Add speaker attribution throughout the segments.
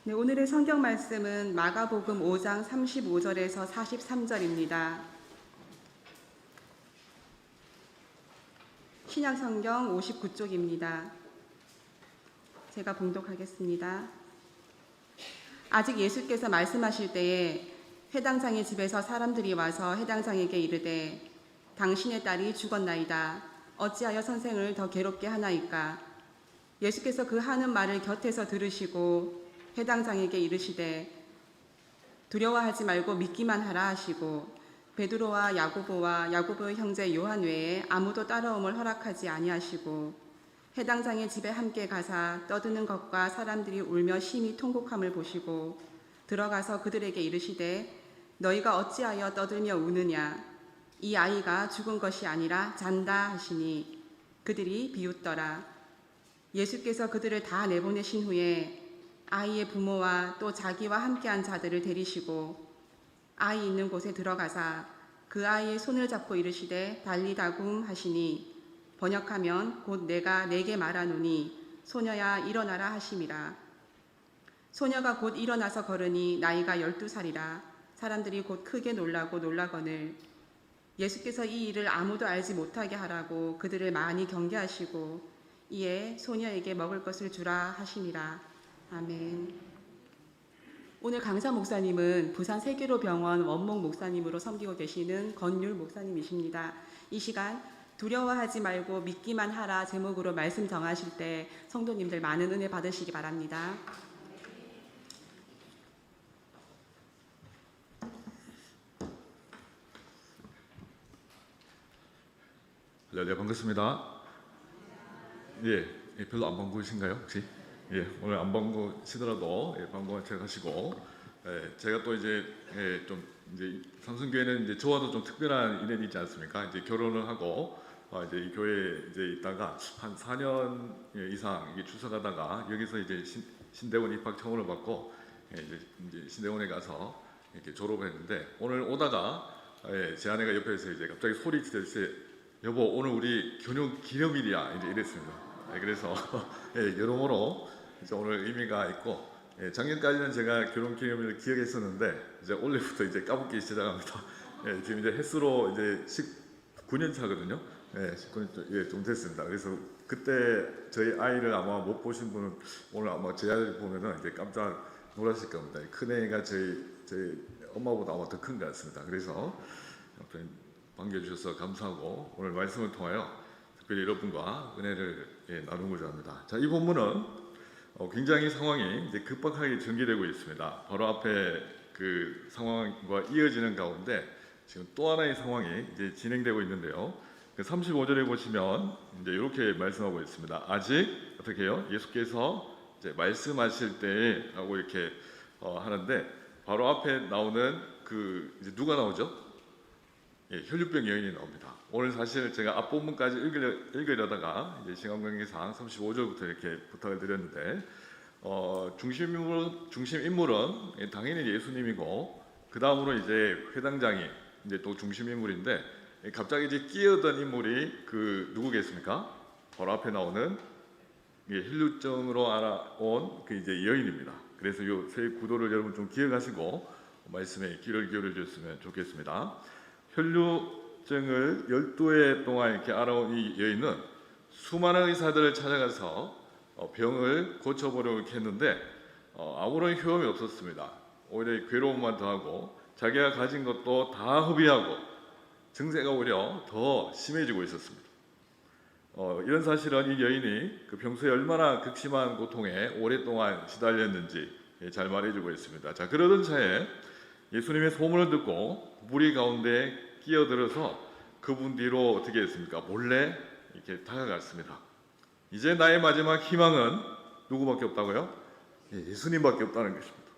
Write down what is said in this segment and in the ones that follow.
Speaker 1: 네, 오늘의 성경 말씀은 마가복음 5장 35절에서 43절입니다. 신약성경 59쪽입니다. 제가 봉독하겠습니다. 아직 예수께서 말씀하실 때에 회당장의 집에서 사람들이 와서 회당장에게 이르되 당신의 딸이 죽었나이다. 어찌하여 선생을 더 괴롭게 하나이까? 예수께서 그 하는 말을 곁에서 들으시고 회당장에게 이르시되 두려워하지 말고 믿기만 하라 하시고 베드로와 야고보와 야고보의 형제 요한 외에 아무도 따라옴을 허락하지 아니하시고 회당장의 집에 함께 가사 떠드는 것과 사람들이 울며 심히 통곡함을 보시고 들어가서 그들에게 이르시되 너희가 어찌하여 떠들며 우느냐? 이 아이가 죽은 것이 아니라 잔다 하시니 그들이 비웃더라. 예수께서 그들을 다 내보내신 후에 아이의 부모와 또 자기와 함께한 자들을 데리시고 아이 있는 곳에 들어가사 그 아이의 손을 잡고 이르시되 달리다굼 하시니 번역하면 곧 내가 네게 말하노니 소녀야 일어나라 하심이라. 소녀가 곧 일어나서 걸으니 나이가 12살이라. 사람들이 곧 크게 놀라고 놀라거늘 예수께서 이 일을 아무도 알지 못하게 하라고 그들을 많이 경계하시고 이에 소녀에게 먹을 것을 주라 하시니라. 아멘. 오늘 강사 목사님은 부산 세계로병원 원목 목사님으로 섬기고 계시는 권율 목사님이십니다. 이 시간 두려워하지 말고 믿기만 하라 제목으로 말씀 정하실 때 성도님들 많은 은혜 받으시기 바랍니다.
Speaker 2: 네, 반갑습니다. 예, 별로 안 반가우신가요, 혹시? 예, 오늘 안 반가우시더라도 반가워하시고, 제가 또 이제 좀 이제 삼성교회는 이제 저와도 좀 특별한 인연이 있지 않습니까? 이제 결혼을 하고 이제 이 교회에 이제 있다가 한 4년 이상 이게 출석하다가 여기서 이제 신대원 입학 청원을 받고 이제 신대원에 가서 이렇게 졸업했는데 오늘 오다가 제 아내가 옆에서 이제 갑자기 소리치듯이 여보 오늘 우리 결혼 기념일이야 이제 이랬습니다. 그래서 여러모로 이제 오늘 의미가 있고 작년까지는 제가 결혼 기념일을 기억했었는데 이제 올해부터 이제 까먹기 시작합니다. 지금 이제 햇수로 이제 19년 차거든요. 19년 좀 됐습니다. 그래서 그때 저희 아이를 아마 못 보신 분은 오늘 아마 제 아이를 보면은 이제 깜짝 놀라실 겁니다. 큰애가 저희 엄마보다 아마 더 큰 것 같습니다. 그래서 반겨주셔서 감사하고 오늘 말씀을 통하여 특별히 여러분과 은혜를 나누고자 합니다. 자, 이 본문은 굉장히 상황이 이제 급박하게 전개되고 있습니다. 바로 앞에 그 상황과 이어지는 가운데 지금 또 하나의 상황이 이제 진행되고 있는데요. 35절에 보시면 이제 이렇게 말씀하고 있습니다. 아직 어떻게 해요? 예수께서 이제 말씀하실 때라고 이렇게 하는데 바로 앞에 나오는 그 이제 누가 나오죠? 혈류병 여인이 나옵니다. 오늘 사실 제가 앞본문까지 읽으려다가 이제 시간 관계상 35절부터 이렇게 부탁을 드렸는데 중심 인물은 당연히 예수님이고 그 다음으로 이제 회당장이 이제 또 중심 인물인데 갑자기 이제 끼어든 인물이 그 누구겠습니까? 바로 앞에 나오는 혈류증으로 알아온 그 이제 여인입니다. 그래서 이 세 구도를 여러분 좀 기억하시고 말씀에 귀를 기울여 주셨으면 좋겠습니다. 혈류증을 12해 동안 이렇게 알아온 이 여인은 수많은 의사들을 찾아가서 병을 고쳐보려고 했는데 아무런 효험이 없었습니다. 오히려 괴로움만 더하고 자기가 가진 것도 다 허비하고 증세가 오히려 더 심해지고 있었습니다. 이런 사실은 이 여인이 그 평소에 얼마나 극심한 고통에 오랫동안 시달렸는지 잘 말해주고 있습니다. 자, 그러던 차에 예수님의 소문을 듣고 무리 가운데 끼어들어서 그분 뒤로 어떻게 했습니까? 몰래 이렇게 다가갔습니다. 이제 나의 마지막 희망은 누구밖에 없다고요? 예수님밖에 없다는 것입니다.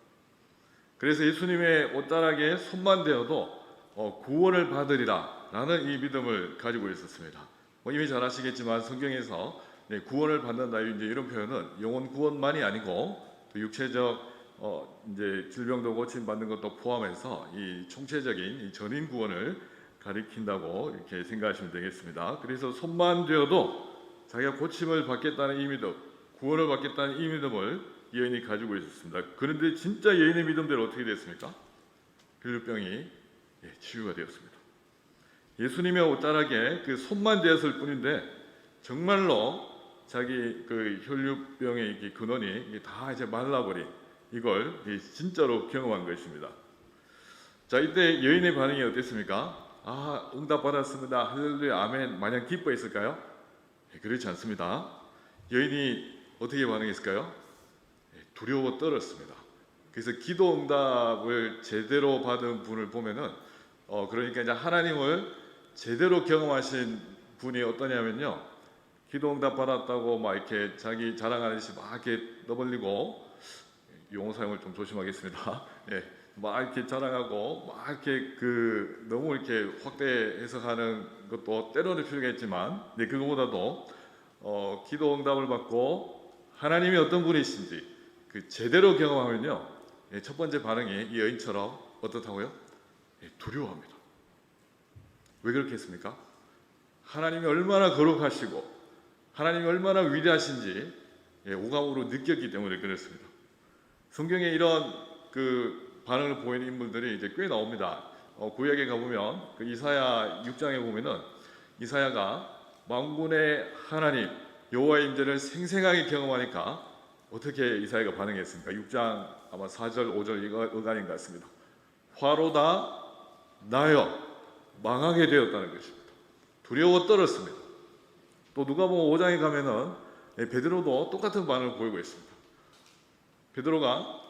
Speaker 2: 그래서 예수님의 옷자락에 손만 대어도 구원을 받으리라 라는 이 믿음을 가지고 있었습니다. 이미 잘 아시겠지만 성경에서 구원을 받는다 이제 이런 표현은 영혼 구원만이 아니고 또 육체적 이제 질병도 고침받는 것도 포함해서 이 총체적인 이 전인 구원을 가리킨다고 이렇게 생각하시면 되겠습니다. 그래서 손만 되어도 자기가 고침을 받겠다는 이 믿음, 구원을 받겠다는 이 믿음을 이 여인이 가지고 있었습니다. 그런데 진짜 여인의 믿음대로 어떻게 됐습니까? 혈류병이 치유가 되었습니다. 예수님의 옷자락에 그 손만 대었을 뿐인데 정말로 자기 그 혈류병의 이 근원이 다 이제 말라버린 이걸 진짜로 경험한 것입니다. 자, 이때 여인의 반응이 어땠습니까? 아, 응답 받았습니다. 할렐루야, 아멘. 마냥 기뻐했을까요? 그렇지 않습니다. 여인이 어떻게 반응했을까요? 두려워 떨었습니다. 그래서 기도 응답을 제대로 받은 분을 보면은 그러니까 이제 하나님을 제대로 경험하신 분이 어떠냐면요, 기도 응답 받았다고 막 이렇게 자기 자랑하듯이 막 이렇게 떠벌리고, 용어 사용을 좀 조심하겠습니다. 막 이렇게 자랑하고 막 이렇게 그 너무 이렇게 확대 해석하는 것도 때로는 필요가 있지만, 그거보다도 기도 응답을 받고 하나님이 어떤 분이신지 그 제대로 경험하면요, 첫 번째 반응이 이 여인처럼 어떻다고요? 두려워합니다. 왜 그렇게 했습니까? 하나님이 얼마나 거룩하시고 하나님이 얼마나 위대하신지 오감으로 느꼈기 때문에 그렇습니다. 성경에 이런 그 반응을 보이는 인물들이 이제 꽤 나옵니다. 구약에 가보면 그 이사야 6장에 보면은 이사야가 만군의 하나님 여호와의 임재를 생생하게 경험하니까 어떻게 이사야가 반응했습니까? 6장 아마 4절 5절 어간인 것 같습니다. 화로다 나여 망하게 되었다는 것입니다. 두려워 떨었습니다. 또 누가복음 5장에 가면은 베드로도 똑같은 반응을 보이고 있습니다. 베드로가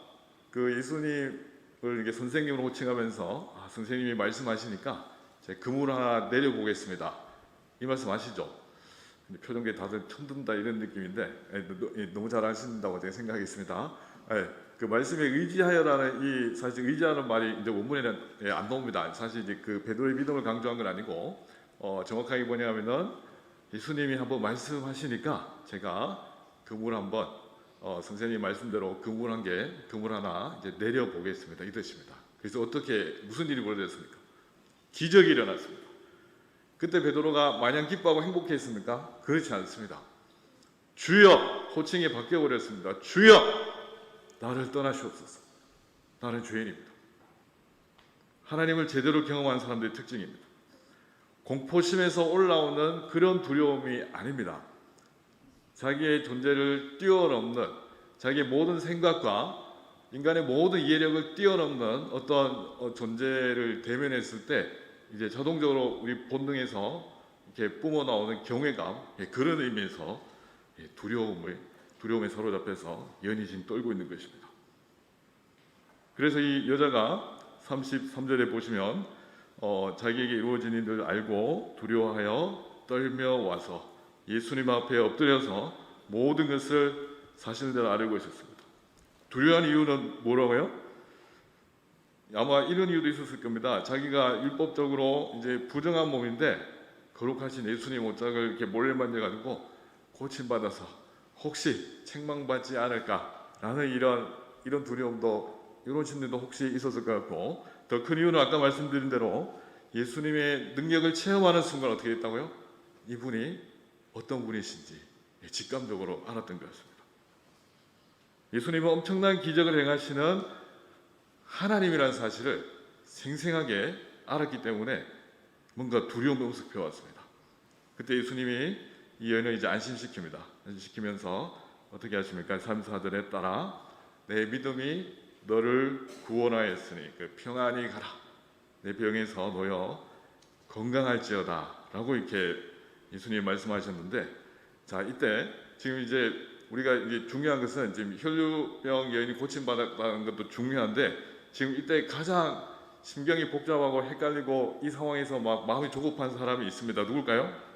Speaker 2: 그 예수님을 이게 선생님으로 호칭하면서 선생님이 말씀하시니까 제가 그물 하나 내려보겠습니다. 이 말씀 아시죠? 근데 표정에 다들 처음 듣는다 이런 느낌인데 너무 잘 아신다고 제가 생각하겠습니다. 그 말씀에 의지하여라는 이 사실 의지하는 말이 이제 원문에는 안 나옵니다. 사실 이제 그 베드로의 믿음을 강조한 건 아니고 정확하게 뭐냐면은 예수님이 한번 말씀하시니까 제가 그물 한번 선생님 말씀대로 그물 하나 이제 내려 보겠습니다. 이 뜻입니다. 그래서 어떻게 무슨 일이 벌어졌습니까? 기적이 일어났습니다. 그때 베드로가 마냥 기뻐하고 행복했습니까? 그렇지 않습니다. 주여, 호칭이 바뀌어 버렸습니다. 주여, 나를 떠나시옵소서. 나는 죄인입니다. 하나님을 제대로 경험한 사람들의 특징입니다. 공포심에서 올라오는 그런 두려움이 아닙니다. 자기의 존재를 뛰어넘는, 자기의 모든 생각과 인간의 모든 이해력을 뛰어넘는 어떤 존재를 대면했을 때 이제 자동적으로 우리 본능에서 이렇게 뿜어 나오는 경외감, 그런 의미에서 두려움에 사로잡혀서 연이 지금 떨고 있는 것입니다. 그래서 이 여자가 33절에 보시면 자기에게 이루어진 일을 알고 두려워하여 떨며 와서 예수님 앞에 엎드려서 모든 것을 사실대로 아뢰고 있었습니다. 두려워한 이유는 뭐라고요? 아마 이런 이유도 있었을 겁니다. 자기가 율법적으로 이제 부정한 몸인데 거룩하신 예수님 옷장을 이렇게 몰래 만져가지고 고침받아서 혹시 책망받지 않을까라는 이런 두려움도, 이런 심리도 혹시 있었을 것 같고, 더 큰 이유는 아까 말씀드린 대로 예수님의 능력을 체험하는 순간 어떻게 됐다고요? 이분이 어떤 분이신지 직감적으로 알았던 것 같습니다. 예수님은 엄청난 기적을 행하시는 하나님이라는 사실을 생생하게 알았기 때문에 뭔가 두려움이 엄습해 왔습니다. 그때 예수님이 이 여인을 이제 안심시킵니다. 안심시키면서 어떻게 하십니까? 34절에 따라 내 믿음이 너를 구원하였으니 평안히 가라. 내 병에서 놓여 건강할지어다 라고 이렇게 예수님이 말씀하셨는데, 자, 이때 지금 이제 우리가 이제 중요한 것은 지금 혈류병 여인이 고침받았다는 것도 중요한데, 지금 이때 가장 심경이 복잡하고 헷갈리고 이 상황에서 막 마음이 조급한 사람이 있습니다. 누굴까요?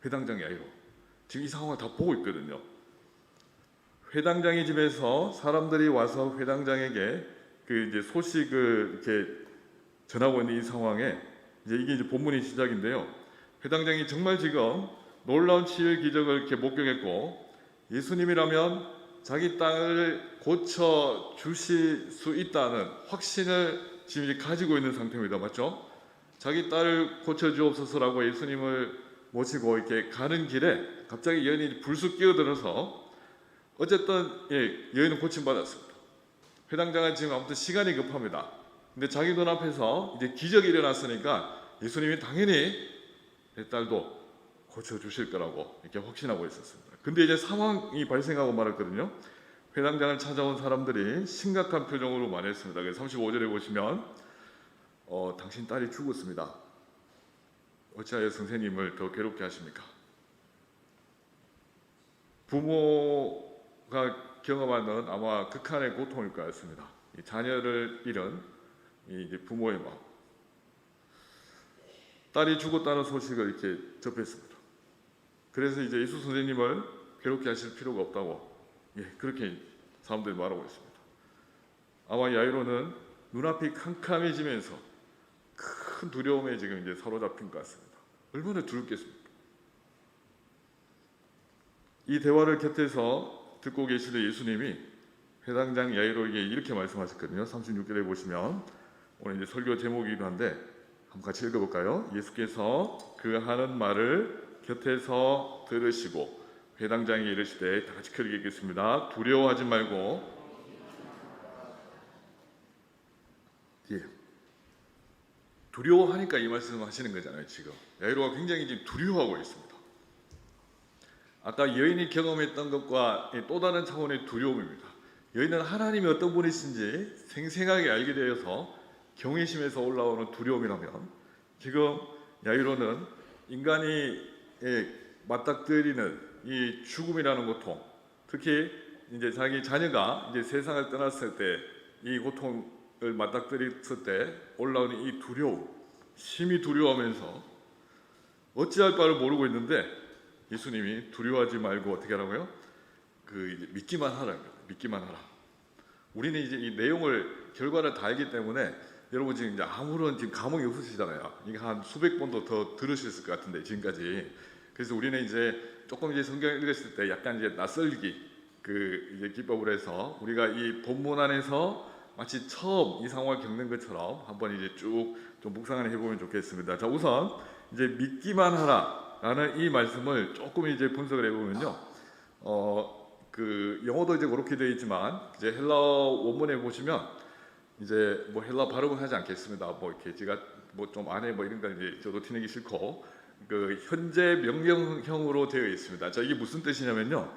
Speaker 2: 회당장이 아니고 지금 이 상황을 다 보고 있거든요. 회당장의 집에서 사람들이 와서 회당장에게 그 이제 소식을 이렇게 전하고 있는 이 상황에 이게 이제 본문이 시작인데요. 회당장이 정말 지금 놀라운 치유 기적을 이렇게 목격했고, 예수님이라면 자기 딸을 고쳐 주실 수 있다는 확신을 지금 이제 가지고 있는 상태입니다. 맞죠? 자기 딸을 고쳐 주옵소서라고 예수님을 모시고 이렇게 가는 길에 갑자기 여인이 불쑥 끼어들어서 어쨌든 여인은 고침받았습니다. 회당장은 지금 아무튼 시간이 급합니다. 근데 자기 눈앞에서 이제 기적이 일어났으니까 예수님이 당연히 내 딸도 고쳐주실 거라고 이렇게 확신하고 있었습니다. 근데 이제 상황이 발생하고 말았거든요. 회당장을 찾아온 사람들이 심각한 표정으로 말했습니다. 35절에 보시면 당신 딸이 죽었습니다. 어찌하여 선생님을 더 괴롭게 하십니까? 부모가 경험하는 아마 극한의 고통일 것 같습니다. 이 자녀를 잃은 이 부모의 마음. 딸이 죽었다는 소식을 이렇게 접했습니다. 그래서 이제 예수 선생님을 괴롭게 하실 필요가 없다고 그렇게 사람들이 말하고 있습니다. 아마 야이로는 눈앞이 캄캄해지면서 큰 두려움에 지금 이제 사로잡힌 것 같습니다. 얼마나 두렵겠습니까? 이 대화를 곁에서 듣고 계시던 예수님이 회당장 야이로에게 이렇게 말씀하셨거든요. 36절에 보시면 오늘 이제 설교 제목이기도 한데 한번 같이 읽어볼까요? 예수께서 그 하는 말을 곁에서 들으시고 회당장이 이르시되 다 같이 크게 읽겠습니다. 두려워하지 말고 두려워하니까 이 말씀을 하시는 거잖아요. 지금 야이로가 굉장히 지금 두려워하고 있습니다. 아까 여인이 경험했던 것과 또 다른 차원의 두려움입니다. 여인은 하나님이 어떤 분이신지 생생하게 알게 되어서 경외심에서 올라오는 두려움이라면, 지금 야이로는 인간이 맞닥뜨리는 이 죽음이라는 고통, 특히 이제 자기 자녀가 이제 세상을 떠났을 때 이 고통을 맞닥뜨렸을 때 올라오는 이 두려움, 심히 두려워하면서 어찌할 바를 모르고 있는데 예수님이 두려워하지 말고 어떻게 하라고요? 이제 믿기만 하라는 거예요. 믿기만 하라. 우리는 이제 이 내용을 결과를 다 알기 때문에 여러분 지금 이제 아무런 지금 감흥이 없으시잖아요. 이게 한 수백 번도 더 들으셨을 것 같은데 지금까지. 그래서 우리는 이제 조금 이제 성경을 읽었을 때 약간 이제 낯설기 이제 기법을 해서 우리가 이 본문 안에서 마치 처음 이 상황을 겪는 것처럼 한번 이제 쭉 좀 묵상을 해보면 좋겠습니다. 자, 우선 이제 믿기만 하라라는 이 말씀을 조금 이제 분석을 해보면요. 영어도 이제 그렇게 되어 있지만 이제 헬라어 원문에 보시면 이제 뭐 헬라 발음은 하지 않겠습니다. 뭐 이렇게 제가 뭐 좀 안에 뭐 이런 거 이제 저도 티내기 싫고 현재 명령형으로 되어 있습니다. 자, 이게 무슨 뜻이냐면요.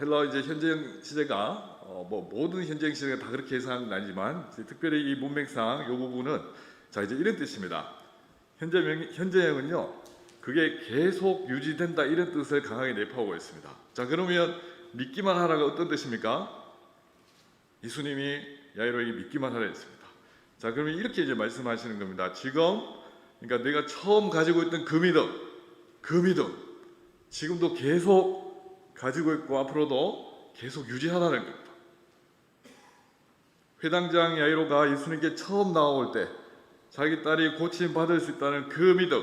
Speaker 2: 헬라어 이제 현재형 시제가 뭐 모든 현재형 시제가 다 그렇게 해석하는 건 아니지만 특별히 이 문맥상 이 부분은 자 이제 이런 뜻입니다. 현재형은요. 그게 계속 유지된다 이런 뜻을 강하게 내포하고 있습니다. 자, 그러면 믿기만 하라가 어떤 뜻입니까? 예수님이 야이로에게 믿기만 하라 했습니다. 자, 그러면 이렇게 이제 말씀하시는 겁니다. 지금 그러니까 내가 처음 가지고 있던 그 믿음 지금도 계속 가지고 있고 앞으로도 계속 유지하라는 겁니다. 회당장 야이로가 예수님께 처음 나올 때 자기 딸이 고침 받을 수 있다는 그 믿음,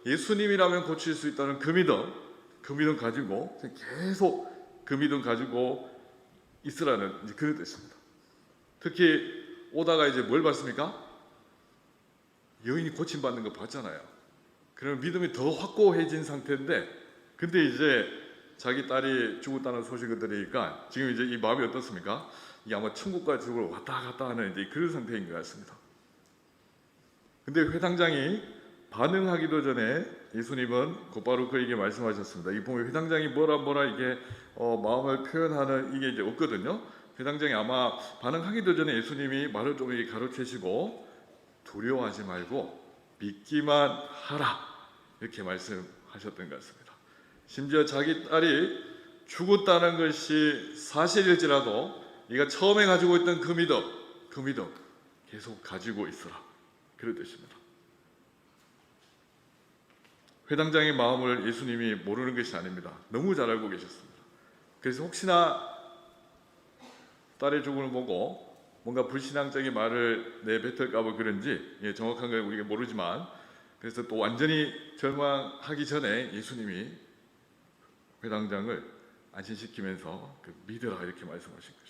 Speaker 2: 예수님이라면 고칠 수 있다는 그 믿음 가지고 계속 그 믿음 가지고 있으라는 이제 그런 뜻입니다. 특히 오다가 이제 뭘 봤습니까? 여인이 고침 받는 거 봤잖아요. 그러면 믿음이 더 확고해진 상태인데, 근데 이제 자기 딸이 죽었다는 소식을 들으니까 지금 이제 이 마음이 어떻습니까? 이게 아마 천국과 지옥을 왔다 갔다 하는 이제 그런 상태인 것 같습니다. 근데 회당장이 반응하기도 전에 예수님은 곧바로 그에게 말씀하셨습니다. 이 보면 회당장이 뭐라 이게 마음을 표현하는 이게 이제 없거든요. 회당장이 아마 반응하기도 전에 예수님이 말을 좀 이렇게 가로채시고 두려워하지 말고 믿기만 하라 이렇게 말씀하셨던 것 같습니다. 심지어 자기 딸이 죽었다는 것이 사실일지라도 네가 처음에 가지고 있던 그 믿음 계속 가지고 있어라 그런 뜻입니다. 회당장의 마음을 예수님이 모르는 것이 아닙니다. 너무 잘 알고 계셨습니다. 그래서 혹시나 딸의 죽음을 보고 뭔가 불신앙적인 말을 내뱉을까 봐 그런지 정확한 건 우리가 모르지만, 그래서 또 완전히 절망하기 전에 예수님이 회당장을 안심시키면서 믿으라 이렇게 말씀하신 것입니다.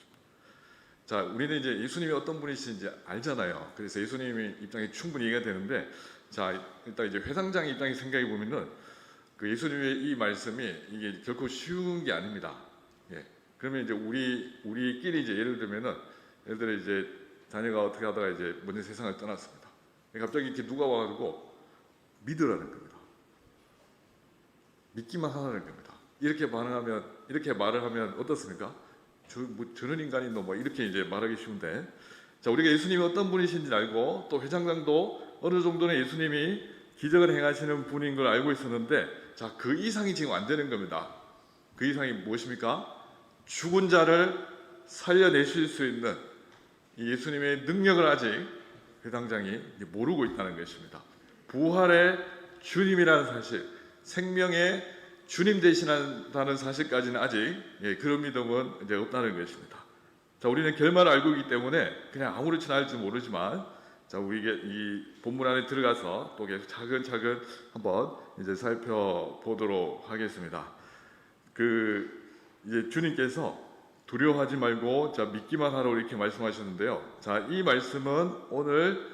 Speaker 2: 자, 우리는 이제 예수님이 어떤 분이신지 알잖아요. 그래서 예수님의 입장이 충분히 이해가 되는데, 자, 일단 이제 회당장의 입장에 생각해 보면은 예수님의 이 말씀이 이게 결코 쉬운 게 아닙니다. 그러면 이제 우리끼리 이제 예를 들면은 예를 들어 이제 자녀가 어떻게 하다가 이제 먼저 세상을 떠났습니다. 갑자기 이렇게 누가 와가지고 믿으라는 겁니다. 믿기만 하라는 겁니다. 이렇게 반응하면 이렇게 말을 하면 어떻습니까? 저런 인간이 뭐 이렇게 이제 말하기 쉬운데, 자, 우리가 예수님이 어떤 분이신지 알고 또 회장장도 어느 정도는 예수님이 기적을 행하시는 분인 걸 알고 있었는데, 자, 그 이상이 지금 안 되는 겁니다. 그 이상이 무엇입니까? 죽은 자를 살려내실 수 있는 이 예수님의 능력을 아직 회당장이 모르고 있다는 것입니다. 부활의 주님이라는 사실, 생명의 주님 되시다는 사실까지는 아직 그런 믿음은 이제 없다는 것입니다. 자, 우리는 결말을 알고 있기 때문에 그냥 아무렇지나 할지 모르지만, 자, 우리에게 이 본문 안에 들어가서 또 계속 차근차근 한번 이제 살펴보도록 하겠습니다. 이제 주님께서 두려워하지 말고 자 믿기만 하라고 이렇게 말씀하셨는데요. 자, 이 말씀은 오늘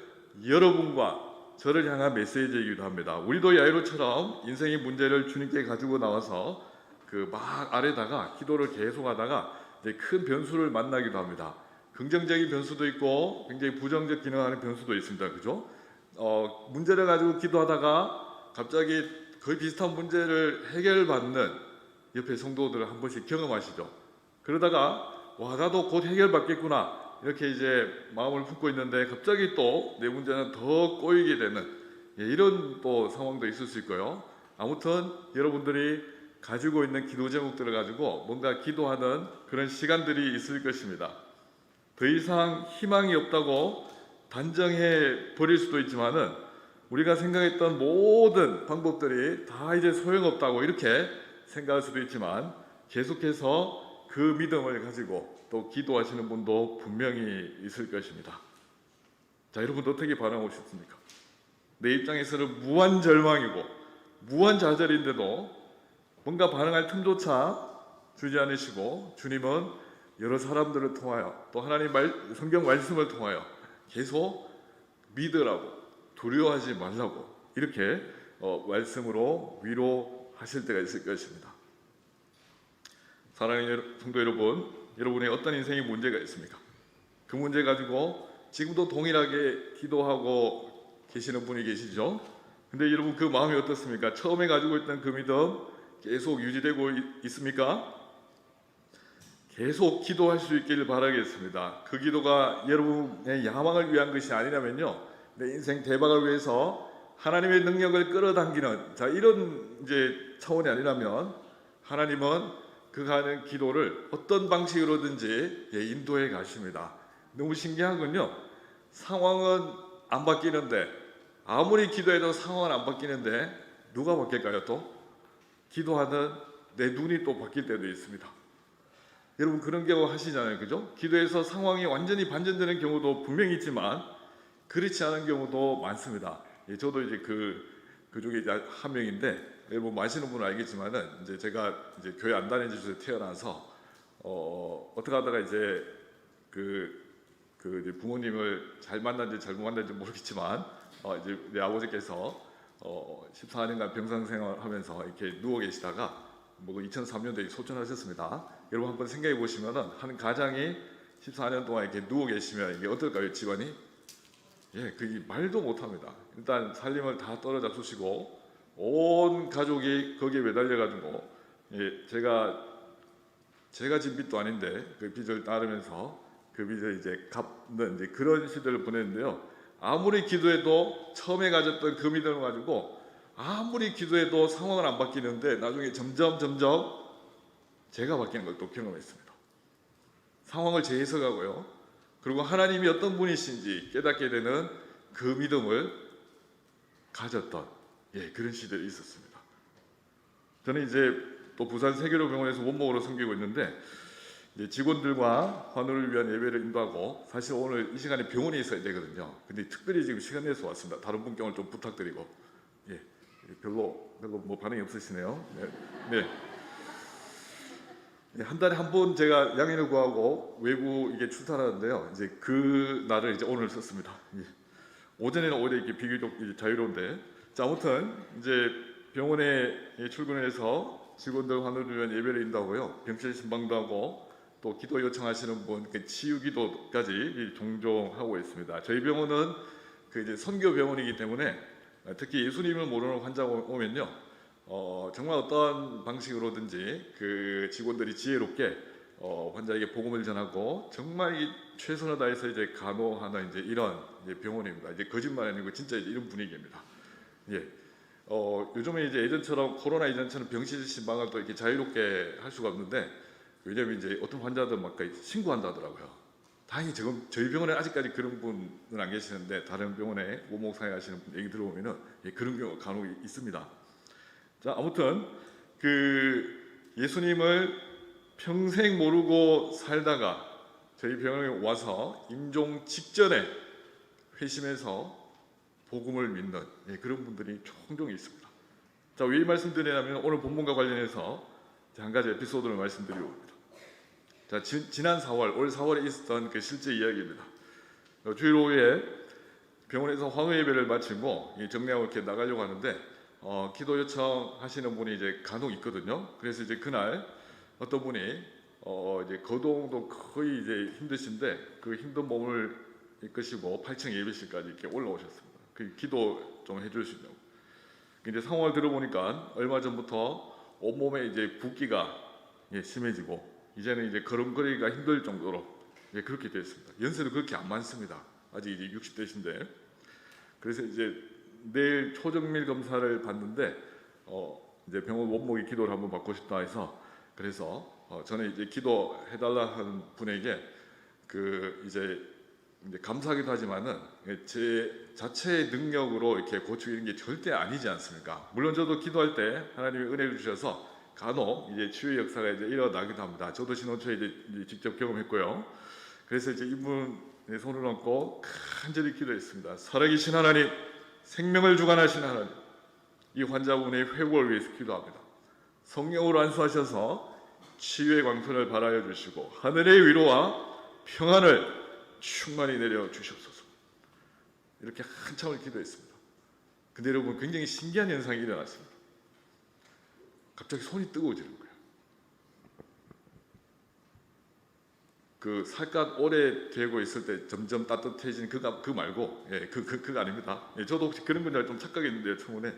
Speaker 2: 여러분과 저를 향한 메시지이기도 합니다. 우리도 야이로처럼 인생의 문제를 주님께 가지고 나와서 그 막 아래다가 기도를 계속하다가 큰 변수를 만나기도 합니다. 긍정적인 변수도 있고 굉장히 부정적 기능하는 변수도 있습니다. 그죠? 문제를 가지고 기도하다가 갑자기 거의 비슷한 문제를 해결받는 옆에 성도들을 한 번씩 경험하시죠. 그러다가 와, 나도 곧 해결받겠구나 이렇게 이제 마음을 품고 있는데 갑자기 또 내 문제는 더 꼬이게 되는 이런 또 상황도 있을 수 있고요. 아무튼 여러분들이 가지고 있는 기도 제목들을 가지고 뭔가 기도하는 그런 시간들이 있을 것입니다. 더 이상 희망이 없다고 단정해 버릴 수도 있지만은 우리가 생각했던 모든 방법들이 다 이제 소용없다고 이렇게 생각할 수도 있지만 계속해서 그 믿음을 가지고 또 기도하시는 분도 분명히 있을 것입니다. 자, 여러분 어떻게 반응하고 싶습니까? 내 입장에서는 무한 절망이고 무한 좌절인데도 뭔가 반응할 틈조차 주지 않으시고 주님은 여러 사람들을 통하여 또 하나님 성경 말씀을 통하여 계속 믿으라고 두려워하지 말라고 이렇게 말씀으로 위로하실 때가 있을 것입니다. 사랑하는 성도 여러분, 여러분의 어떤 인생의 문제가 있습니까? 그 문제 가지고 지금도 동일하게 기도하고 계시는 분이 계시죠? 근데 여러분 그 마음이 어떻습니까? 처음에 가지고 있던 그 믿음 계속 유지되고 있습니까? 계속 기도할 수 있기를 바라겠습니다. 그 기도가 여러분의 야망을 위한 것이 아니라면요, 내 인생 대박을 위해서 하나님의 능력을 끌어당기는 자 이런 이제 차원이 아니라면 하나님은 그가 하는 기도를 어떤 방식으로든지 인도해 가십니다. 너무 신기한 건요, 상황은 안 바뀌는데 아무리 기도해도 상황은 안 바뀌는데 누가 바뀔까요? 또 기도하는 내 눈이 또 바뀔 때도 있습니다. 여러분 그런 경우 하시잖아요, 그죠? 기도해서 상황이 완전히 반전되는 경우도 분명히 있지만 그렇지 않은 경우도 많습니다. 저도 이제 그 중에 한 명인데, 여러분 아시는 분은 알겠지만은 이제 제가 이제 교회 안 다니는 집에서 태어나서 어떻게 하다가 이제 이제 부모님을 잘 만난지 잘못 만난지 모르겠지만 이제 내 아버지께서 14년간 병상 생활하면서 이렇게 누워 계시다가 2003년도에 소천하셨습니다. 여러분 한번 생각해 보시면은 한 가장이 14년 동안 이렇게 누워 계시면 이게 어떨까요, 집안이? 그 말도 못합니다. 일단 살림을 다 떨어잡수시고 온 가족이 거기에 매달려 가지고 제가 진 빚도 아닌데 그 빚을 따르면서 그 빚을 이제 갚는 이제 그런 시대를 보냈는데요. 아무리 기도해도 처음에 가졌던 그 믿음을 가지고 아무리 기도해도 상황은 안 바뀌는데 나중에 점점 제가 바뀌는 걸 또 경험했습니다. 상황을 재해석하고요. 그리고 하나님이 어떤 분이신지 깨닫게 되는 그 믿음을 가졌던 그런 시절이 있었습니다. 저는 이제 또 부산 세계로병원에서 원목으로 섬기고 있는데 직원들과 환우를 위한 예배를 인도하고 사실 오늘 이 시간에 병원에 있어야 되거든요. 근데 특별히 지금 시간 내서 왔습니다. 다른 분께 오늘 좀 부탁드리고 별로 뭐 반응이 없으시네요. 한 달에 한 번 제가 양해를 구하고 외부 이게 출산하는데요. 이제 그 날을 이제 오늘 썼습니다. 오전에는 오히려 이렇게 비교적 자유로운데, 자 아무튼 이제 병원에 출근을 해서 직원들 환우를 위한 예배를 인도하고요. 병실 신방도 하고 또 기도 요청하시는 분, 치유 기도까지 종종하고 있습니다. 저희 병원은 그 이제 선교 병원이기 때문에 특히 예수님을 모르는 환자가 오면요, 정말 어떠한 방식으로든지 그 직원들이 지혜롭게 환자에게 복음을 전하고 정말 이 최선을 다해서 이제 간호하는 이제 이런 이제 병원입니다. 이제 거짓말 아니고 진짜 이제 이런 분위기입니다. 예. 요즘에 이제 예전처럼 코로나 이전처럼 병실 신방을 또 이렇게 자유롭게 할 수가 없는데, 왜냐면 이제 어떤 환자들 막 신고한다 하더라고요. 다행히 지금 저희 병원에 아직까지 그런 분은 안 계시는데 다른 병원에 원목사에 하시는 분 얘기 들어보면은 그런 경우가 간혹 있습니다. 자, 아무튼 그 예수님을 평생 모르고 살다가 저희 병원에 와서 임종 직전에 회심해서 복음을 믿는 그런 분들이 종종 있습니다. 자, 왜 이 말씀드리냐면 오늘 본문과 관련해서 한 가지 에피소드를 말씀드리고 옵니다. 자, 지난 4월, 올 4월에 있었던 그 실제 이야기입니다. 주일 오후에 병원에서 황후 예배를 마치고 정례하고 이렇게 나가려고 하는데 기도 요청하시는 분이 이제 간혹 있거든요. 그래서 이제 그날 어떤 분이 이제 거동도 거의 이제 힘드신데 그 힘든 몸을 이끄시고 8층 예배실까지 이렇게 올라오셨습니다. 그 기도 좀 해주시냐고. 이제 상황을 들어보니까 얼마 전부터 온몸에 이제 붓기가 심해지고 이제는 이제 걸음걸이가 힘들 정도로 그렇게 됐습니다. 연세도 그렇게 안 많습니다. 아직 이제 60대신데. 그래서 이제 내일 초정밀 검사를 받는데 이제 병원 원목이 기도를 한번 받고 싶다 해서 그래서 저는 이제 기도해달라 하는 분에게 그 이제 감사하기도 하지만은 제 자체의 능력으로 이렇게 고치는 게 절대 아니지 않습니까? 물론 저도 기도할 때 하나님의 은혜를 주셔서 간혹 이제 치유의 역사가 이제 일어나기도 합니다. 저도 신혼초에 이제 직접 경험했고요. 그래서 이제 이분의 손을 얹고 간절히 기도했습니다. 살아계신 하나님, 생명을 주관하신 하나님, 이 환자분의 회복을 위해서 기도합니다. 성령으로 안수하셔서 치유의 광선을 발하여 주시고 하늘의 위로와 평안을 충만히 내려 주시옵소서. 이렇게 한참을 기도했습니다. 근데 여러분 굉장히 신기한 현상이 일어났습니다. 갑자기 손이 뜨거워지는 거예요. 그 살갗 오래 되고 있을 때 점점 따뜻해지는 그거 말고 그거 아닙니다. 저도 혹시 그런 분들 좀 착각했는데요. 처음에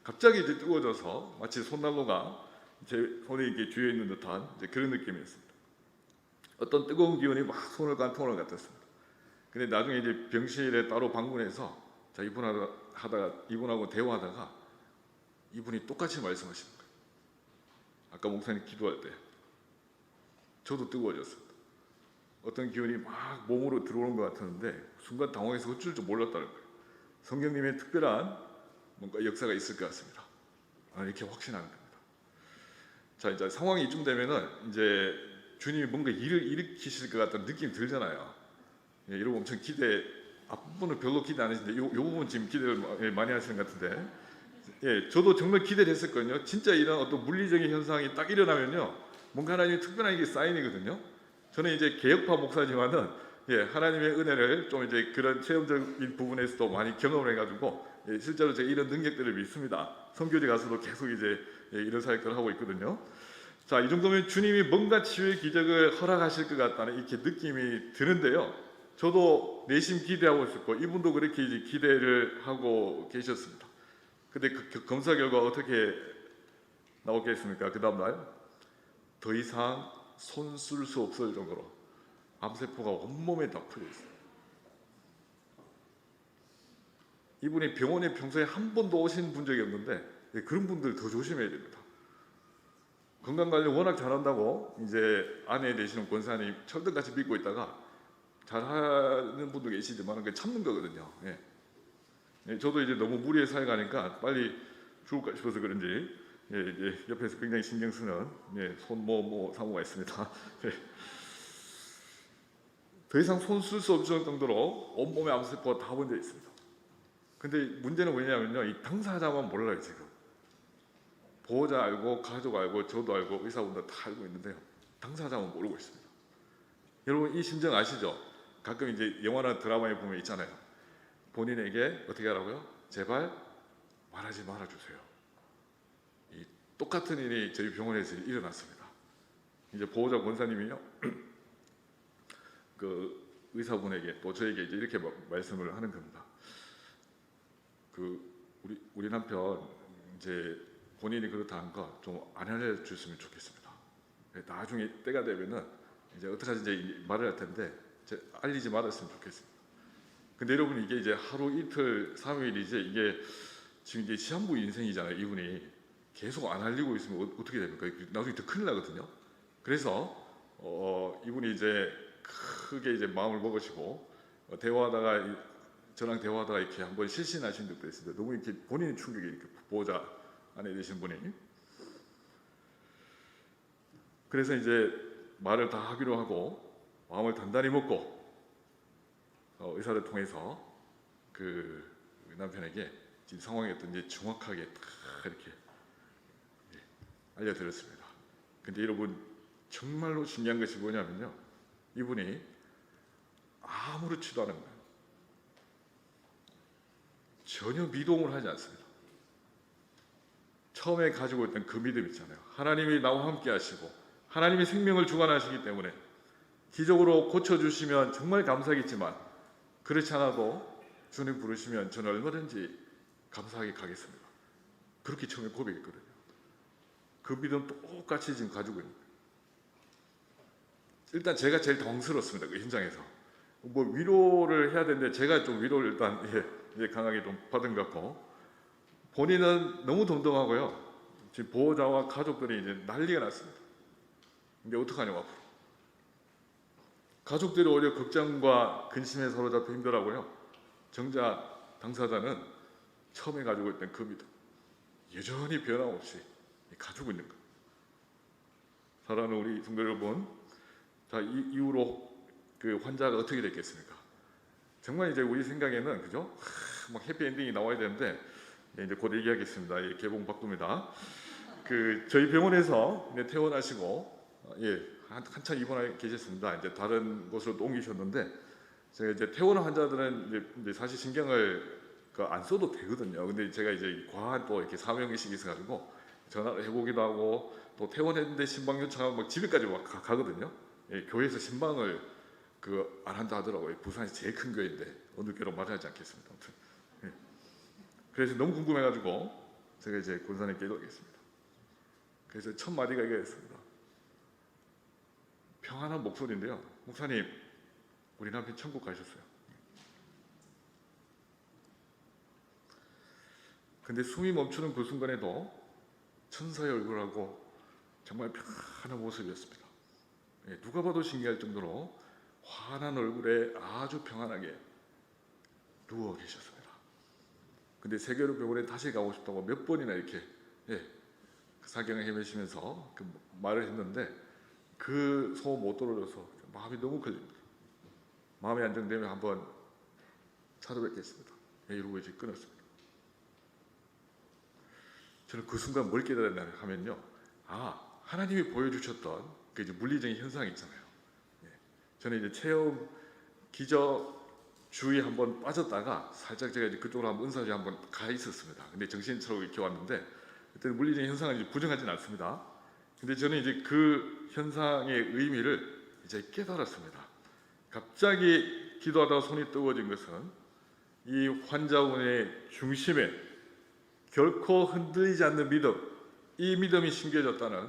Speaker 2: 갑자기 이제 뜨거워져서 마치 손난로가 제 손에 이렇게 쥐어 있는 듯한 이제 그런 느낌이었습니다. 어떤 뜨거운 기운이 막 손을 관통을 같았습니다. 근데 나중에 이제 병실에 따로 방문해서 자 이분하고 대화하다가 이분이 똑같이 말씀하시는 거예요. 아까 목사님 기도할 때 저도 뜨거워졌습니다. 어떤 기운이 막 몸으로 들어오는 것 같았는데 순간 당황해서 어쩔 줄 몰랐다는 거예요. 성령님의 특별한 뭔가 역사가 있을 것 같습니다. 이렇게 확신하는 겁니다. 자, 이제 상황이 이쯤 되면은 이제 주님이 뭔가 일을 일으키실 것 같다는 느낌이 들잖아요. 여러분 엄청 앞부분은 별로 기대 안 하시는데 이 부분 지금 기대를 많이 하시는 것 같은데 저도 정말 기대를 했었거든요. 진짜 이런 어떤 물리적인 현상이 딱 일어나면요 뭔가 하나님의 특별한 이게 사인이거든요. 저는 이제 개혁파 목사지만은 하나님의 은혜를 좀 이제 그런 체험적인 부분에서도 많이 경험을 해가지고 실제로 제가 이런 능력들을 믿습니다. 선교지 가서도 계속 이제 이런 사역들을 하고 있거든요. 자, 이 정도면 주님이 뭔가 치유의 기적을 허락하실 것 같다는 이렇게 느낌이 드는데요. 저도 내심 기대하고 있었고 이분도 그렇게 이제 기대를 하고 계셨습니다. 근데 그 검사 결과 어떻게 나오겠습니까? 그 다음날 더 이상 손 쓸 수 없을 정도로 암세포가 온몸에 다 풀려 있어요. 이분이 병원에 평소에 한 번도 오신 분 적이 없는데 그런 분들 더 조심해야 됩니다. 건강관리 워낙 잘한다고 이제 아내 되시는 권사님 철들같이 믿고 있다가 잘하는 분도 계시지만 그게 참는 거거든요. 저도 이제 너무 무리해 살아가니까 빨리 죽을까 싶어서 그런지 이제 옆에서 굉장히 신경 쓰는 손모 사모가 있습니다. 더 이상 손 쓸 수 없을 정도로 온몸에 암세포가 다 번져 있습니다. 근데 문제는 뭐냐면요, 이 당사자만 몰라요. 지금 보호자 알고 가족 알고 저도 알고 의사분들 다 알고 있는데요, 당사자만 모르고 있습니다. 여러분 이 심정 아시죠? 가끔 이제 영화나 드라마에 보면 있잖아요. 본인에게 어떻게 하라고요? 제발 말하지 말아주세요. 이 똑같은 일이 저희 병원에서 일어났습니다. 이제 보호자 권사님이요 그 의사분에게 또 저에게 이제 이렇게 말씀을 하는 겁니다. 그 우리 남편 이제 본인이 그렇다는 거 좀 안 알려줬으면 좋겠습니다. 나중에 때가 되면은 이제 어떡하지 이제 말을 할 텐데 이제 알리지 말았으면 좋겠습니다. 근데 여러분 이게 이제 하루 이틀 3일이지 이게 지금 이제 시한부 인생이잖아요. 이분이 계속 안 알리고 있으면 어떻게 됩니까? 나중에 더 큰일 나거든요. 그래서 이분이 이제 크게 이제 마음을 먹으시고 대화하다가 저랑 대화하다가 이렇게 한번 실신하신 적도 있습니다. 너무 이렇게 본인이 충격이 이렇게 보호자 안에 계신 분이. 그래서 이제 말을 다 하기로 하고 마음을 단단히 먹고 의사를 통해서 그 남편에게 지금 상황이 어떤지 정확하게 다 이렇게 알려드렸습니다. 근데 여러분 정말로 신기한 것이 뭐냐면요, 이분이 아무렇지도 않은 거예요. 전혀 미동을 하지 않습니다. 처음에 가지고 있던 그 믿음 있잖아요. 하나님이 나와 함께 하시고 하나님이 생명을 주관하시기 때문에 기적으로 고쳐주시면 정말 감사하겠지만 그렇지 않아도 주님 부르시면 저는 얼마든지 감사하게 가겠습니다. 그렇게 처음에 고백했거든요. 그 믿음 똑같이 지금 가지고 있는 거예요. 일단 제가 제일 당황스럽습니다. 그 현장에서 뭐 위로를 해야 되는데 제가 좀 위로를 일단 이제 강하게 좀 받은 것 같고, 본인은 너무 덤덤하고요. 지금 보호자와 가족들이 이제 난리가 났습니다. 근데 어떡하냐고 앞으로. 가족들이 오히려 걱정과 근심에 사로잡혀 힘들어하고요. 정작 당사자는 처음에 가지고 있던 그 믿음 여전히 변함없이 가지고 있는 거예요. 사랑하는 우리 성도 여러분, 자, 이후로 그 환자가 어떻게 됐겠습니까? 정말 이제 우리 생각에는 그죠? 막 해피엔딩이 나와야 되는데 이제 곧 얘기하겠습니다. 예, 개봉 박두입니다. 그 저희 병원에서 이제 퇴원하시고 한참 입원해 계셨습니다. 이제 다른 곳으로 또 옮기셨는데 제가 이제 퇴원 환자들은 이제 사실 신경을 안 써도 되거든요. 근데 제가 이제 과한 또 이렇게 사명의식이 있어가지고 전화를 해보기도 하고 또 퇴원했는데 신방 요청하면 막 집에까지 막 가거든요. 예, 교회에서 신방을 안 한다 하더라고요. 부산이 제일 큰 교회인데 어느 교회로 말하지 않겠습니다. 아무튼 예. 그래서 너무 궁금해가지고 제가 이제 권사님께 기도하겠습니다. 그래서 첫 마디가 이거였습니다. 평안한 목소리인데요. 목사님, 우리 남편 천국 가셨어요. 근데 숨이 멈추는 그 순간에도 천사의 얼굴하고 정말 평안한 모습이었습니다. 예, 누가 봐도 신기할 정도로 환한 얼굴에 아주 평안하게 누워 계셨습니다. 근데 세계로 병원에 다시 가고 싶다고 몇 번이나 이렇게 그 사경을 헤매시면서 그 말을 했는데 그 소원 못 들어줘서 마음이 너무 걸립니다. 마음이 안정되면 한번 찾아뵙겠습니다. 이러고 이제 끊었습니다. 저는 그 순간 뭘 깨달았냐 하면요, 하나님이 보여주셨던 그 이제 물리적인 현상이 있잖아요. 저는 이제 체험 기저주의 한번 빠졌다가 살짝 제가 이제 그쪽으로 한번 은사주에 한번 가 있었습니다. 근데 정신차리고 이렇게 왔는데 그때는 물리적인 현상을 이제 부정하지는 않습니다. 근데 저는 이제 그 현상의 의미를 이제 깨달았습니다. 갑자기 기도하다가 손이 뜨거워진 것은 이 환자분의 중심에 결코 흔들리지 않는 믿음, 이 믿음이 심겨졌다는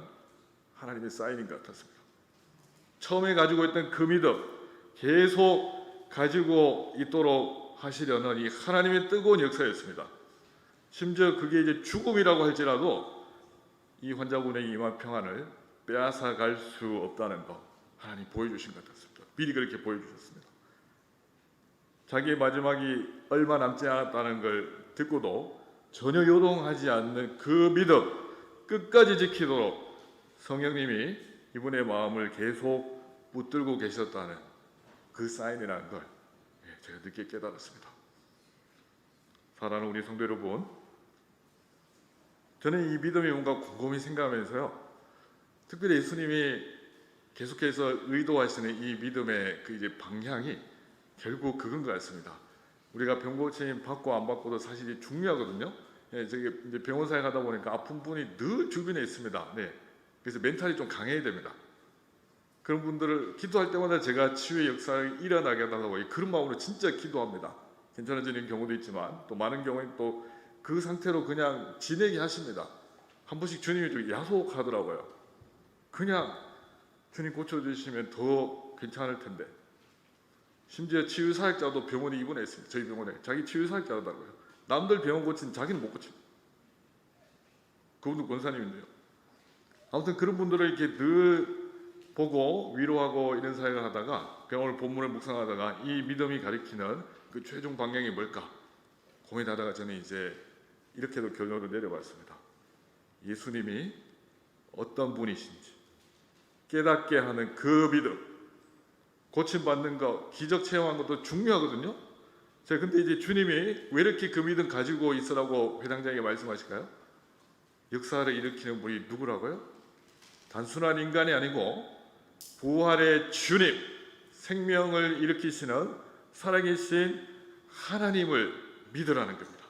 Speaker 2: 하나님의 사인인 것 같았습니다. 처음에 가지고 있던 그 믿음 계속 가지고 있도록 하시려는 이 하나님의 뜨거운 역사였습니다. 심지어 그게 이제 죽음이라고 할지라도 이 환자분의 임한 평안을 빼앗아갈 수 없다는 거 하나님 보여주신 것 같습니다. 미리 그렇게 보여주셨습니다. 자기의 마지막이 얼마 남지 않았다는 걸 듣고도 전혀 요동하지 않는 그 믿음 끝까지 지키도록 성령님이 이분의 마음을 계속 붙들고 계셨다는 그 사인이라는 걸 제가 늦게 깨달았습니다. 사랑하는 우리 성도 여러분, 저는 이 믿음이 뭔가 곰곰이 생각하면서요, 특별히 예수님이 계속해서 의도하시는 이 믿음의 그 이제 방향이 결국 그건 것 같습니다. 우리가 병 고침 받고 안 받고도 사실이 중요하거든요. 저기 이제 병원사에 가다 보니까 아픈 분이 늘 주변에 있습니다. 그래서 멘탈이 좀 강해야 됩니다. 그런 분들을 기도할 때마다 제가 치유의 역사를 일어나게 해달라고 그런 마음으로 진짜 기도합니다. 괜찮아지는 경우도 있지만 또 많은 경우에 또 그 상태로 그냥 지내게 하십니다. 한 번씩 주님이 좀 야속하더라고요. 그냥 주님 고쳐주시면 더 괜찮을 텐데. 심지어 치유사역자도 병원에 입원했습니다. 저희 병원에 자기 치유사역자라고요. 남들 병원 고친 자기는 못 고칩니다. 그분도 권사님인데요. 아무튼 그런 분들을 이렇게 늘 보고 위로하고 이런 사역을 하다가 오늘 본문을 묵상하다가 이 믿음이 가리키는 그 최종 방향이 뭘까 고민하다가 저는 이제 이렇게도 결론을 내려봤습니다. 예수님이 어떤 분이신지 깨닫게 하는 그 믿음, 고침받는 것, 기적 체험한 것도 중요하거든요. 자, 근데 이제 주님이 왜 이렇게 그 믿음 가지고 있으라고 회당장에게 말씀하실까요? 역사를 일으키는 분이 누구라고요? 단순한 인간이 아니고 부활의 주님, 생명을 일으키시는 살아계신 하나님을 믿으라는 겁니다.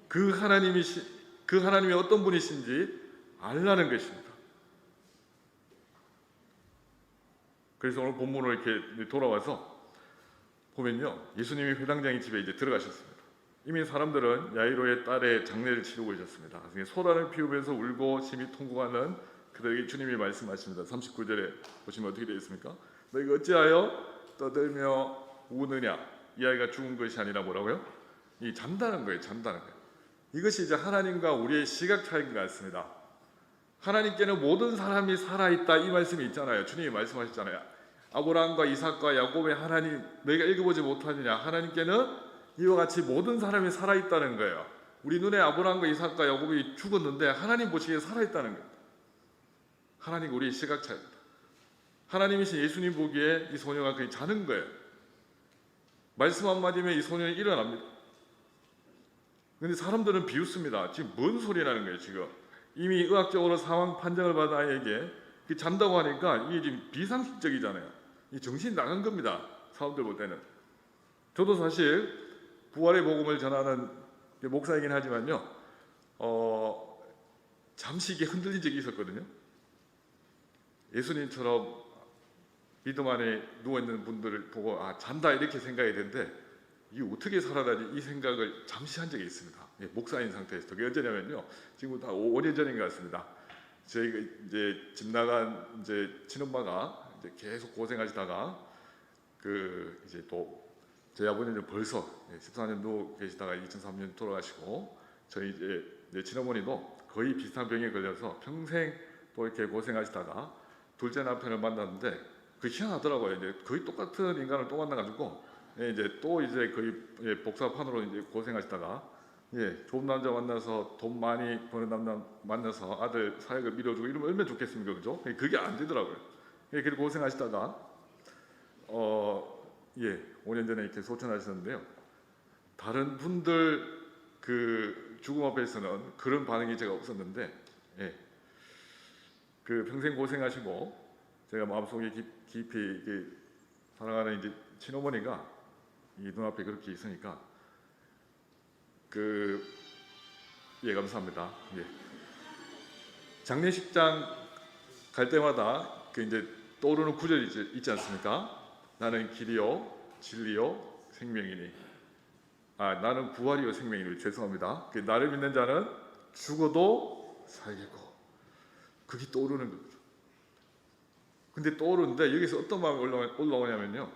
Speaker 2: 그 하나님이 어떤 분이신지 알라는 것입니다. 그래서 오늘 본문으로 이렇게 돌아와서 보면요, 예수님이 회당장의 집에 이제 들어가셨습니다. 이미 사람들은 야이로의 딸의 장례를 치르고 있었습니다. 소란을 피우면서 울고 심히 통곡하는 그들에게 주님이 말씀하십니다. 39절에 보시면 어떻게 되어 있습니까? 너희가 어찌하여 떠들며 우느냐? 이 아이가 죽은 것이 아니라 뭐라고요? 이 잔다는 거예요. 잔다는 거예요. 이것이 이제 하나님과 우리의 시각 차이인 것 같습니다. 하나님께는 모든 사람이 살아있다 이 말씀이 있잖아요. 주님이 말씀하셨잖아요. 아브라함과 이삭과 야곱의 하나님 너희가 읽어보지 못하느냐? 하나님께는 이와 같이 모든 사람이 살아있다는 거예요. 우리 눈에 아브라함과 이삭과 야곱이 죽었는데 하나님 보시기에 살아있다는 거예요. 하나님과 우리의 시각 차이입니다. 하나님이신 예수님 보기에 이 소녀가 그냥 자는 거예요. 말씀 한마디면 이 소년이 일어납니다. 그런데 사람들은 비웃습니다. 지금 뭔 소리 나는 거예요 지금. 이미 의학적으로 사망 판정을 받은 아이에게 잔다고 하니까 이게 지금 비상식적이잖아요. 이 정신이 나간 겁니다. 사람들 볼 때는. 저도 사실 부활의 복음을 전하는 목사이긴 하지만요. 잠시 이게 흔들린 적이 있었거든요. 예수님처럼 믿음 안에 누워있는 분들을 보고 잔다 이렇게 생각이 되는데 이게 어떻게 살아나지 이 생각을 잠시 한 적이 있습니다. 목사인 상태에서. 그게 언제냐면요. 지금부터 5년 전인 것 같습니다. 저희가 이제 집 나간 이제 친엄마가 이제 계속 고생하시다가 이제 또 저희 아버님은 벌써 14년 누워 계시다가 2003년 돌아가시고 저희 이제 내 친어머니도 거의 비슷한 병에 걸려서 평생 또 이렇게 고생하시다가 둘째 남편을 만났는데 그 희한하더라고요. 이제 거의 똑같은 인간을 또 만나가지고 이제 또 이제 거의 복사판으로 이제 고생하시다가 좋은 남자 만나서 돈 많이 버는 남자 만나서 아들 사역을 밀어주고 이러면 얼마나 좋겠습니까, 그죠? 그게 안 되더라고요. 그렇게 고생하시다가 5년 전에 이렇게 소천하셨는데요. 다른 분들 그 죽음 앞에서는 그런 반응이 제가 없었는데, 그 평생 고생하시고 제가 마음속에 깊이 사랑하는 이제 친어머니가 이 눈앞에 그렇게 있으니까 감사합니다. 장례식장 갈 때마다 이제 떠오르는 구절이 있지 않습니까? 나는 길이요 진리요 생명이니. 나는 부활이요 생명이니. 죄송합니다. 나를 믿는 자는 죽어도 살겠고. 그게 떠오르는 겁니다. 근데 떠오르는데 여기서 어떤 마음이 올라오냐면요.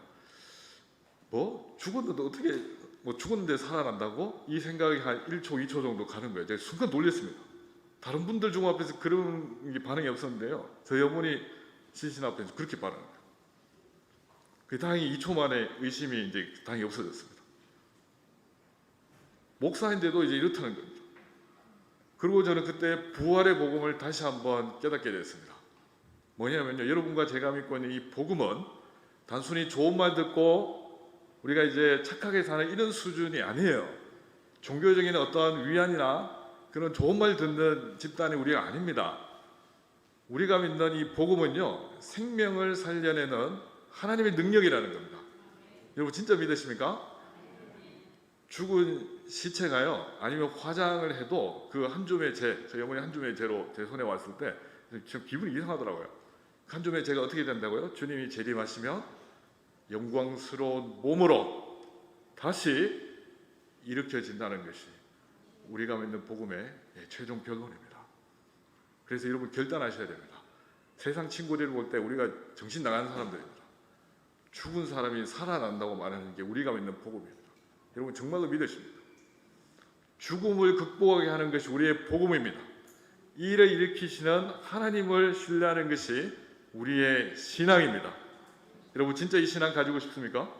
Speaker 2: 죽었는데 어떻게 죽었는데 살아난다고? 이 생각이 한 1초, 2초 정도 가는 거예요. 제가 순간 놀랐습니다. 다른 분들 중 앞에서 그런 반응이 없었는데요. 저희 어머니 시신 앞에서 그렇게 반응한 거예요. 다행히 2초 만에 의심이 이제 다행히 없어졌습니다. 목사인데도 이제 이렇다는 겁니다. 그리고 저는 그때 부활의 복음을 다시 한번 깨닫게 됐습니다. 뭐냐면요. 여러분과 제가 믿고 있는 이 복음은 단순히 좋은 말 듣고 우리가 이제 착하게 사는 이런 수준이 아니에요. 종교적인 어떤 위안이나 그런 좋은 말 듣는 집단이 우리가 아닙니다. 우리가 믿는 이 복음은요. 생명을 살려내는 하나님의 능력이라는 겁니다. 여러분 진짜 믿으십니까? 죽은 시체가요. 아니면 화장을 해도 그 한 줌의 재, 저희 어머니 한 줌의 재로 제 손에 왔을 때 좀 기분이 이상하더라고요. 한 줌에 제가 어떻게 된다고요? 주님이 재림하시면 영광스러운 몸으로 다시 일으켜진다는 것이 우리가 믿는 복음의 최종 결론입니다. 그래서 여러분 결단하셔야 됩니다. 세상 친구들을 볼 때 우리가 정신 나가는 사람들입니다. 죽은 사람이 살아난다고 말하는 게 우리가 믿는 복음입니다. 여러분 정말로 믿으십니다. 죽음을 극복하게 하는 것이 우리의 복음입니다. 이 일을 일으키시는 하나님을 신뢰하는 것이 우리의 신앙입니다. 여러분 진짜 이 신앙 가지고 싶습니까?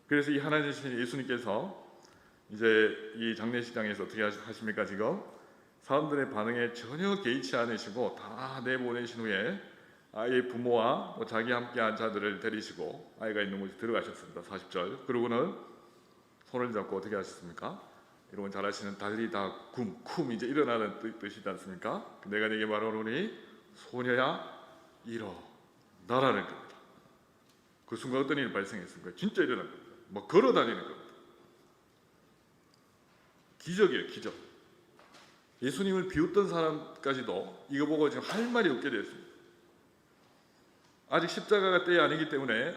Speaker 2: 그래서 이 하나님이신 예수님께서 이제 이 장례식장에서 어떻게 하십니까? 지금 사람들의 반응에 전혀 개의치 않으시고 다 내보내신 후에 아이의 부모와 자기 함께한 자들을 데리시고 아이가 있는 곳에 들어가셨습니다. 40절. 그러고는 손을 잡고 어떻게 하셨습니까? 여러분 잘 아시는 달리다 쿰 이제 일어나는 뜻이지 않습니까? 내가 네게 말하노니 소녀야 일어나라는 겁니다. 그 순간 어떤 일이 발생했습니까? 진짜 일어난 겁니다. 막 걸어 다니는 겁니다. 기적이에요, 기적. 예수님을 비웃던 사람까지도 이거 보고 지금 할 말이 없게 되었습니다. 아직 십자가가 때가 아니기 때문에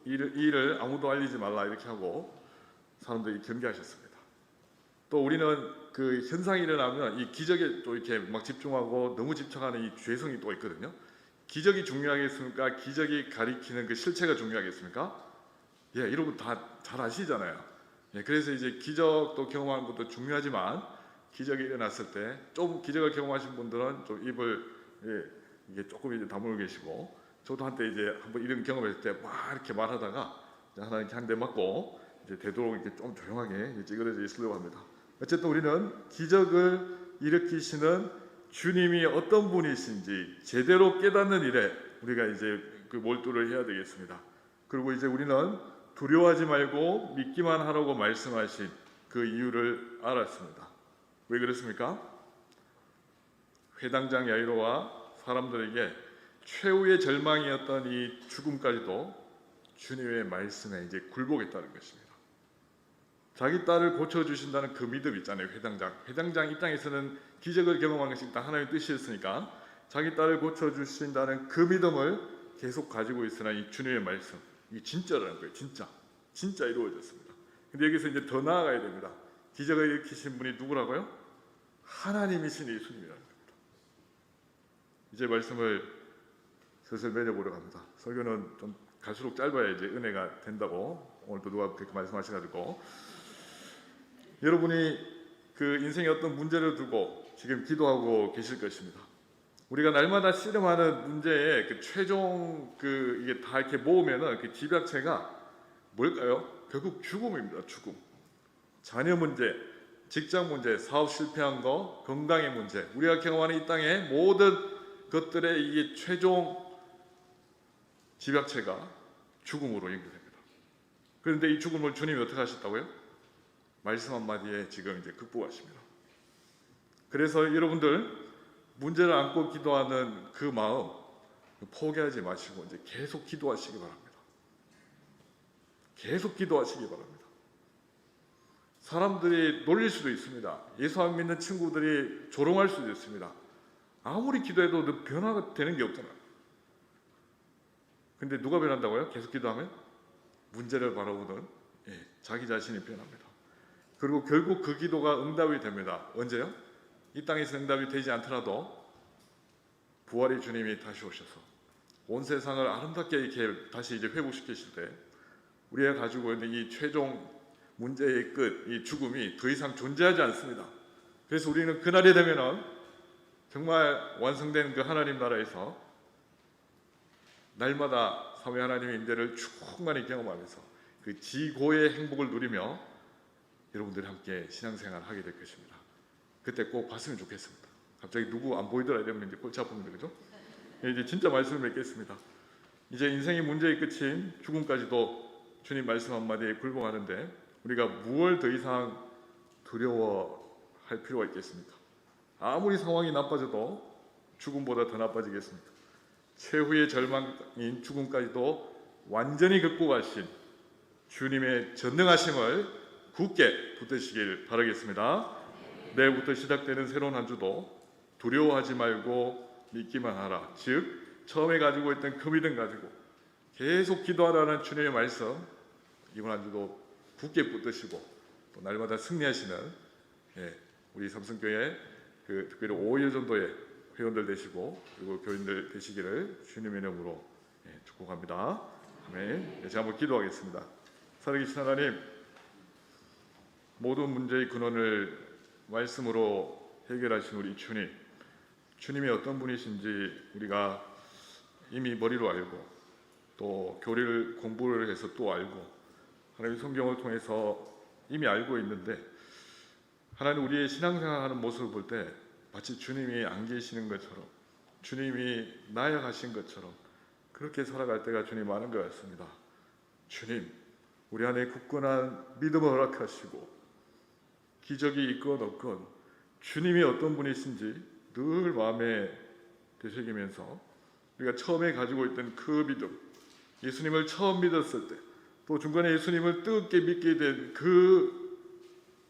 Speaker 2: 이 일을 아무도 알리지 말라 이렇게 하고 사람들이 경계하셨습니다. 또 우리는 그 현상이 일어나면 이 기적에 또 이렇게 막 집중하고 너무 집착하는 이 죄성이 또 있거든요. 기적이 중요하겠습니까? 기적이 가리키는 그 실체가 중요하겠습니까? 예, 여러분 다 잘 아시잖아요. 예, 그래서 이제 기적도 경험하는 것도 중요하지만 기적이 일어났을 때 좀 기적을 경험하신 분들은 좀 입을 이게 조금 이제 다물고 계시고 저도 한때 이제 한번 이런 경험했을 때 막 이렇게 말하다가 하나님께 한 대 맞고 이제 되도록 이렇게 좀 조용하게 찌그러져 있으려고 합니다. 어쨌든 우리는 기적을 일으키시는 주님이 어떤 분이신지 제대로 깨닫는 일에 우리가 이제 그 몰두를 해야 되겠습니다. 그리고 이제 우리는 두려워하지 말고 믿기만 하라고 말씀하신 그 이유를 알았습니다. 왜 그렇습니까? 회당장 야이로와 사람들에게 최후의 절망이었던 이 죽음까지도 주님의 말씀에 이제 굴복했다는 것입니다. 자기 딸을 고쳐주신다는 그 믿음 있잖아요. 회당장 입장에서는 기적을 경험한 것이 일단 하나님의 뜻이었으니까 자기 딸을 고쳐주신다는 그 믿음을 계속 가지고 있으나 이 주님의 말씀 이게 진짜라는 거예요. 진짜 이루어졌습니다. 근데 여기서 이제 더 나아가야 됩니다. 기적을 일으키신 분이 누구라고요? 하나님이신 예수님이라는 겁니다. 이제 말씀을 슬슬 맺어보려고 합니다. 설교는 좀 갈수록 짧아야 이제 은혜가 된다고 오늘도 누가 그렇게 말씀하셔가지고 여러분이 그 인생의 어떤 문제를 두고 지금 기도하고 계실 것입니다. 우리가 날마다 씨름하는 문제에 그 최종 이게 다 이렇게 모으면은 그 집약체가 뭘까요? 결국 죽음입니다. 죽음. 자녀 문제, 직장 문제, 사업 실패한 거, 건강의 문제, 우리가 경험하는 이 땅의 모든 것들의 이게 최종 집약체가 죽음으로 연결됩니다. 그런데 이 죽음을 주님이 어떻게 하셨다고요? 말씀 한마디에 지금 이제 극복하십니다. 그래서 여러분들 문제를 안고 기도하는 그 마음 포기하지 마시고 이제 계속 기도하시기 바랍니다. 계속 기도하시기 바랍니다. 사람들이 놀릴 수도 있습니다. 예수 안 믿는 친구들이 조롱할 수도 있습니다. 아무리 기도해도 변화가 되는 게 없잖아요. 근데 누가 변한다고요? 계속 기도하면? 문제를 바라보는 자기 자신이 변합니다. 그리고 결국 그 기도가 응답이 됩니다. 언제요? 이 땅에서 응답이 되지 않더라도 부활의 주님이 다시 오셔서 온 세상을 아름답게 이렇게 다시 이제 회복시키실 때 우리가 가지고 있는 이 최종 문제의 끝, 이 죽음이 더 이상 존재하지 않습니다. 그래서 우리는 그날이 되면은 정말 완성된 그 하나님 나라에서 날마다 사회 하나님의 임재를 충만히 경험하면서 그 지고의 행복을 누리며 여러분들이 함께 신앙생활을 하게 될 것입니다. 그때 꼭 봤으면 좋겠습니다. 갑자기 누구 안 보이더라 이러면 이제 골치 아픕니다. 그죠? 이제 진짜 말씀을 맺겠습니다. 이제 인생의 문제의 끝인 죽음까지도 주님 말씀 한마디에 굴복하는데 우리가 무엇을 더 이상 두려워할 필요가 있겠습니까? 아무리 상황이 나빠져도 죽음보다 더 나빠지겠습니까? 최후의 절망인 죽음까지도 완전히 극복하신 주님의 전능하심을 굳게 붙드시길 바라겠습니다. 내일부터 시작되는 새로운 한 주도 두려워하지 말고 믿기만 하라. 즉 처음에 가지고 있던 그 믿음 가지고 계속 기도하라는 주님의 말씀, 이번 한 주도 굳게 붙드시고 또 날마다 승리하시는 우리 삼성교회 특별히 5일 정도의 회원들 되시고 그리고 교인들 되시기를 주님의 이름으로 축복합니다. 아멘. 제가 한번 기도하겠습니다. 살아계신 하나님, 모든 문제의 근원을 말씀으로 해결하신 우리 주님, 주님이 어떤 분이신지 우리가 이미 머리로 알고 또 교리를 공부를 해서 또 알고 하나님 성경을 통해서 이미 알고 있는데, 하나님 우리의 신앙생활하는 모습을 볼 때 마치 주님이 안 계시는 것처럼, 주님이 나약하신 것처럼 그렇게 살아갈 때가 주님 많은 것 같습니다. 주님, 우리 안에 굳건한 믿음을 허락하시고 기적이 있건 없건 주님이 어떤 분이신지 늘 마음에 되새기면서 우리가 처음에 가지고 있던 그 믿음, 예수님을 처음 믿었을 때 또 중간에 예수님을 뜨겁게 믿게 된 그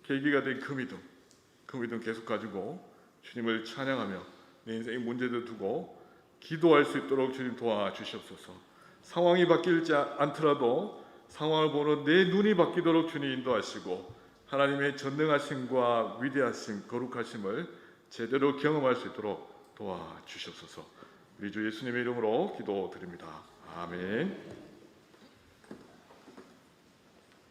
Speaker 2: 계기가 된 그 믿음 계속 가지고 주님을 찬양하며 내 인생의 문제도 두고 기도할 수 있도록 주님 도와주시옵소서. 상황이 바뀌지 않더라도 상황을 보는 내 눈이 바뀌도록 주님 인도하시고 하나님의 전능하심과 위대하심, 거룩하심을 제대로 경험할 수 있도록 도와주시옵소서. 우리 주 예수님의 이름으로 기도드립니다. 아멘.